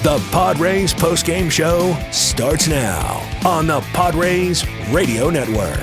The Padres Postgame Show starts now on the Padres Radio Network.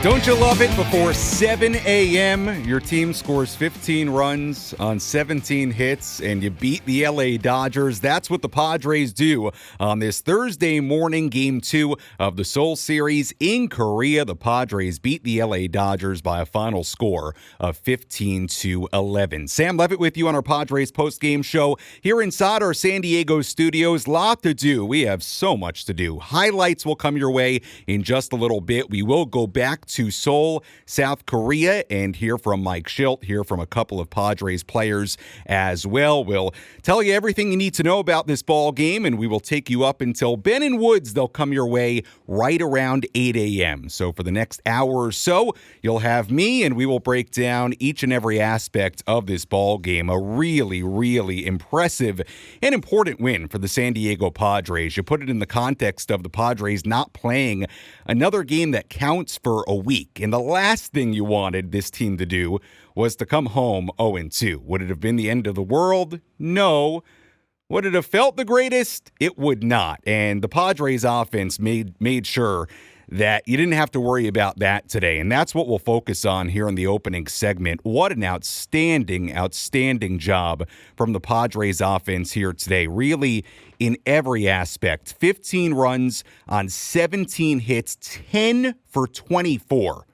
Don't you love it? Before 7 a.m., your team scores 15 runs on 17 hits, and you beat the LA Dodgers. That's what the Padres do on this Thursday morning, Game 2 of the Seoul series in Korea. The Padres beat the LA Dodgers by a final score of 15-11. Sam Levitt with you on our Padres postgame show here inside our San Diego studios. Lot to do. We have so much to do. Highlights will come your way in just a little bit. We will go back to Seoul, South Korea, and hear from Mike Schilt, hear from a couple of Padres players as well. We'll tell you everything you need to know about this ball game, and we will take you up until Ben and Woods. They'll come your way right around 8 a.m. So for the next hour or so, you'll have me, and we will break down each and every aspect of this ball game. A really, really impressive and important win for the San Diego Padres. You put it in the context of the Padres not playing another game that counts for a week. And the last thing you wanted this team to do was to come home 0-2. Would it have been the end of the world? No. Would it have felt the greatest? It would not. And the Padres offense made sure that you didn't have to worry about that today. And that's what we'll focus on here in the opening segment. What an outstanding job from the Padres offense here today. Really, in every aspect. 15 runs on 17 hits, 10 for 24.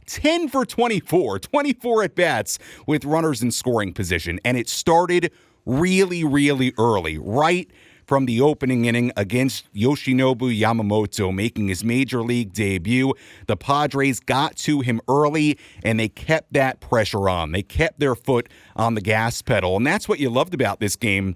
10 for 24. 24 at-bats with runners in scoring position. And it started really, really early, right from the opening inning against Yoshinobu Yamamoto, making his major league debut. The Padres got to him early, and they kept that pressure on. They kept their foot on the gas pedal, and that's what you loved about this game.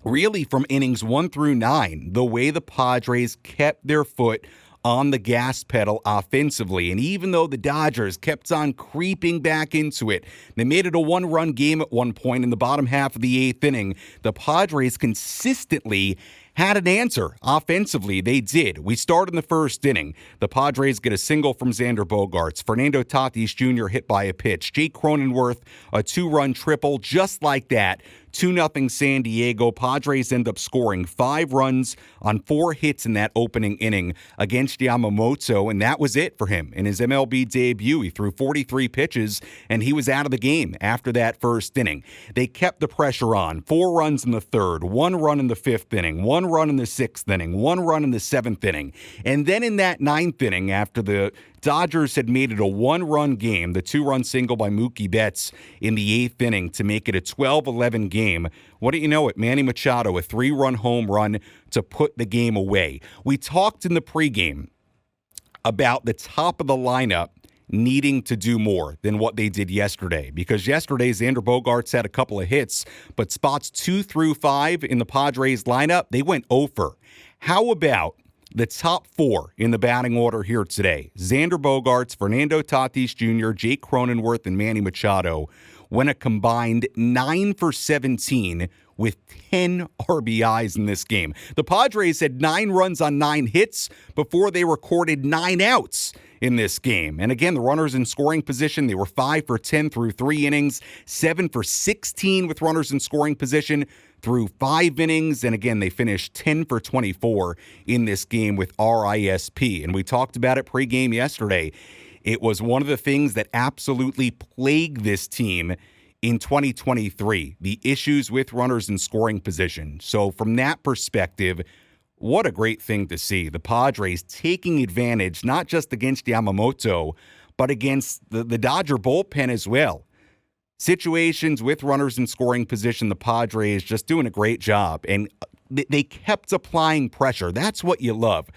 Really, from innings 1 through 9, the way the Padres kept their foot on the gas pedal offensively. And even though the Dodgers kept on creeping back into it, they made it a one-run game at one point in the bottom half of the 8th inning, the Padres consistently had an answer offensively. They did. We start in the first inning. The Padres get a single from Xander Bogaerts. Fernando Tatis Jr. hit by a pitch. Jake Cronenworth, a 2-run triple just like that. 2-0 San Diego. Padres end up scoring 5 runs on 4 hits in that opening inning against Yamamoto, and that was it for him. In his MLB debut, he threw 43 pitches, and he was out of the game after that first inning. They kept the pressure on. 4 runs in the 3rd, 1 run in the 5th inning, 1 run in the 6th inning, 1 run in the 7th inning. And then in that 9th inning, after the Dodgers had made it a 1-run game, the 2-run single by Mookie Betts in the 8th inning to make it a 12-11 game. What do you know it? Manny Machado, a 3-run home run to put the game away. We talked in the pregame about the top of the lineup needing to do more than what they did yesterday, because yesterday Xander Bogaerts had a couple of hits, but spots 2 through 5 in the Padres lineup, they went over. How about the top 4 in the batting order here today? Xander Bogaerts, Fernando Tatis Jr., Jake Cronenworth, and Manny Machado went a combined 9 for 17 with 10 RBIs in this game. The Padres had 9 runs on 9 hits before they recorded 9 outs in this game. And again, the runners in scoring position, they were 5 for 10 through 3 innings, 7 for 16 with runners in scoring position through 5 innings. And again, they finished 10 for 24 in this game with RISP. And we talked about it pregame yesterday. It was one of the things that absolutely plagued this team in 2023, the issues with runners in scoring position. So from that perspective, what a great thing to see. The Padres taking advantage, not just against Yamamoto, but against the Dodger bullpen as well. Situations with runners in scoring position, the Padres just doing a great job. And they kept applying pressure. That's what you love.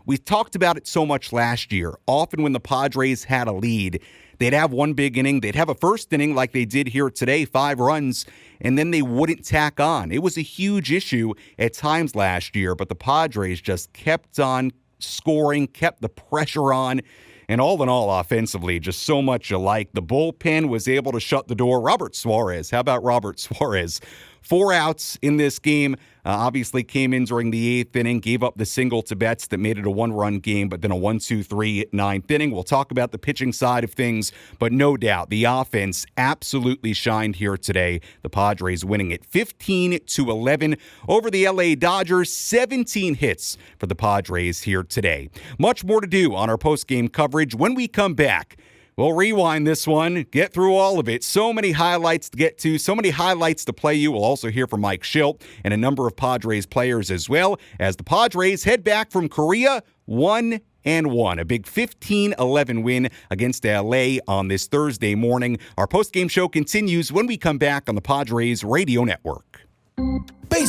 We talked about it so much last year. Often when the Padres had a lead, they'd have one big inning. They'd have a first inning like they did here today, 5 runs, and then they wouldn't tack on. It was a huge issue at times last year, but the Padres just kept on scoring, kept the pressure on, and all in all, offensively, just so much alike. The bullpen was able to shut the door. Robert Suarez, how about Robert Suarez? 4 outs in this game. Obviously came in during the 8th inning, gave up the single to Betts that made it a 1-run game, but then a 1-2-3 9th inning. We'll talk about the pitching side of things, but no doubt the offense absolutely shined here today. The Padres winning it 15-11 over the LA Dodgers. 17 hits for the Padres here today. Much more to do on our post-game coverage when we come back. We'll rewind this one, get through all of it. So many highlights to get to, so many highlights to play you. We'll also hear from Mike Schilt and a number of Padres players as well as the Padres head back from Korea 1-1. A big 15-11 win against LA on this Thursday morning. Our post-game show continues when we come back on the Padres Radio Network.